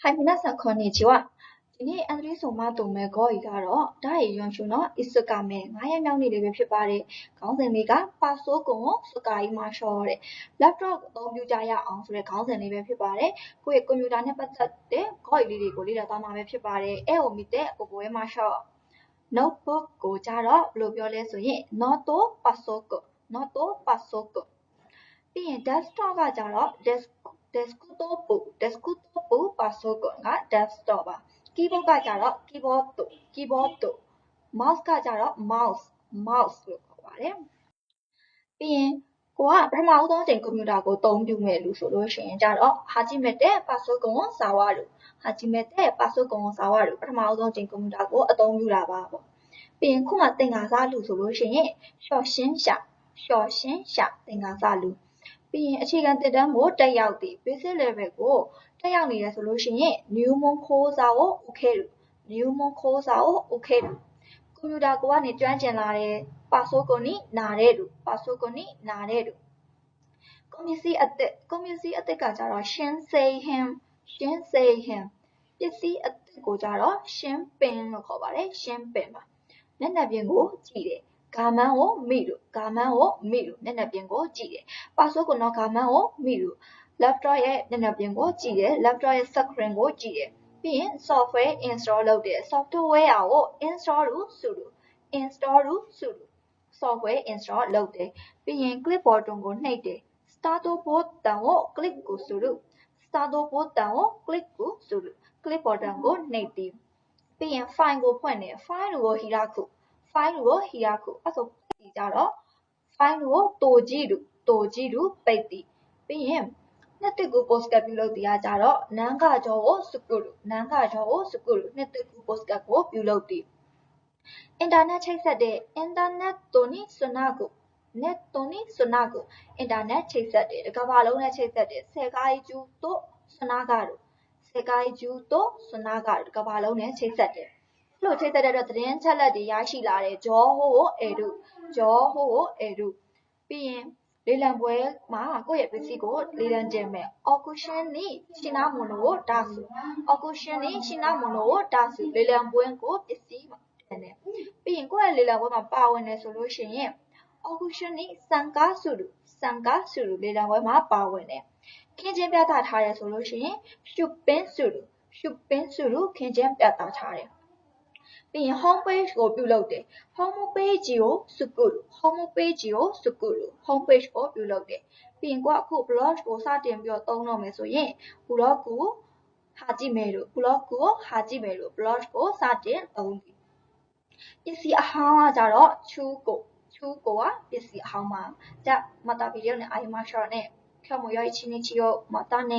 はい、皆さん、こんにちは。ဒီနေ့အန်ဒရီဆိုမတုံမဲ့ဂော်ကြီးကတော့ဒါရီရွန်ရှုနော်အစ်စကာမဲ9ရက်မြောက်နေ့လေးပဲဖြစ်ပါတယ်။ခေါင်းစဉ်လေးကပါဆိုးကုံကိုစကာကြီးမှာရှော့တဲ့ laptop အသုံးပြုကြရအောင်ဆိုတဲ့ခေါင်းစဉ်လေးပဲဖြစ်ပါတယ်။ကိုယ့်ရဲ့ကွန်ပျူတာနဲ့ပတ်သက်တဲ့ဂော်ကြီးလေးတွေကိုလေ့လာသွားမှာပဲဖြစ်ပါတယ်။အဲ့ကိုမြစ်တဲ့ကိုပွဲမှာရှော့ notebook ကိုကြတော့ဘယ်လိုပြောလဲဆိုရင် noto pasok ပြီးရင် desktop ကကြတော့ desktop pasok က desktop ပါ keyboard ကကြတော့ keyboard mouse ကကြတော့ mouse လို့ခေါ်ပါတယ်ပြီးရင်ကိုကပထမဦးဆုံးချိန်ကွန်ပျူတာကိုအသုံးပြုမဲ့လူဆိုလို့ရှိရင်ကြတော့ hajimete pasokan wo sawaru ပထမဦးဆုံးချိန်ကွန်ပျူတာကိုအသုံးပြုတာပါပေါ့ပြီးရင်ခုမှသင်္ခါစလူဆိုလို့ရှိရင်လျှော့ရှင်းရှာသင်္ခါစလူပြီးရင်အခြေခံသင်တန်းကိုတက်ရောက်သည် basic level ကိုတက်ရောက်နေရဆိုလို့ရှိရင် 入門講座を受けるကွန်ပျူတာကိုကနေကျွမ်းကျင်လာတဲ့ပါဆိုကွန်နီနာတဲ့လူကုန်ပစ္စည်းအသစ်ကကြတော့ရှင်းစေဟင်ပစ္စည်းအသစ်ကိုကြတော့ရှင်းပင်လို့ခေါ်ပါတယ်ရှင်းပင်ပါမျက်နှာပြင်ကိုကြည့်တယ်ガマンを見るမျက်နှာပြင်ကိုကြည့်တယ်ပါဆိုကွန်တော့ガマンを見る laptop ရဲ့မျက်နှာပြင်ကိုကြည့်တယ် laptop ရဲ့ screen ကိုကြည့်တယ်ပြီးရင် software install လုပ်တယ် software ကို install する software install လုပ်တယ်ပြီးရင် clipboard ကိုနှိပ်တယ် start ボタンをクリックする clipboard ကိုနှိပ်တယ်ပြီးရင် file ကိုဖွင့်တယ် file ကို開くအဲ့ဆိုပိတ်ပြီးကြတော့ file ကိုတိုကြည့်လူပိတ်သည်ပြီးရင်နှစ်တစ်ကို postcard ပြုလုပ်သည်ကကြတော့နန်းကကြောကိုစကုလူနှစ်တစ်ကို postcard ကိုပြုလုပ်သည်အင်တာနက်ချိတ်ဆက်တဲ့ အင်တာနက်につなぐအင်တာနက်ချိတ်ဆက်တယ်တစ်ကမ္ဘာလုံးနဲ့ချိတ်ဆက်တယ်世界中とつながるတစ်ကမ္ဘာလုံးနဲ့ချိတ်ဆက်တယ်လို့ချိတ်ဆက်တဲ့အတွက်သတင်းချက်လက်တွေရရှိလာတဲ့情報を得るပြီးရင်လေလံပွဲမှာကိုယ့်ရဲ့ပစ္စည်းကိုလေလံတင်မယ် auction に品物を出すလေလံပွဲကိုပစ္စည်းတင်တယ်ပြီးရင်ကိုယ့်ရဲ့လေလံပွဲမှာပါဝင်တယ်ဆိုလို့ရှိရင် auction に参加するလေလံပွဲမှာပါဝင်တယ်ခင်းကျင်းပြသထားတယ်ဆိုလို့ရှိရင်出品するခင်းကျင်းပြသထားတယ်ပြီးရင် home page ကိုပြုလုပ်တယ် home page ကိုစကုလူ home page ကိုပြုလုပ်တယ်ပြီးရင်ကိုကအခု blog ကိုစတင်ပြီးတော့သုံးတော့မယ်ဆိုရင် blog ကိုဟာကြည့်မယ်လို့ blog ကိုစတင်သုံးသည်ပစ္စည်းအဟောင်းကကြတော့ချူကိုကပစ္စည်းအဟောင်းပါじゃまたビデオに会いましょうね今日も良い一日をまたね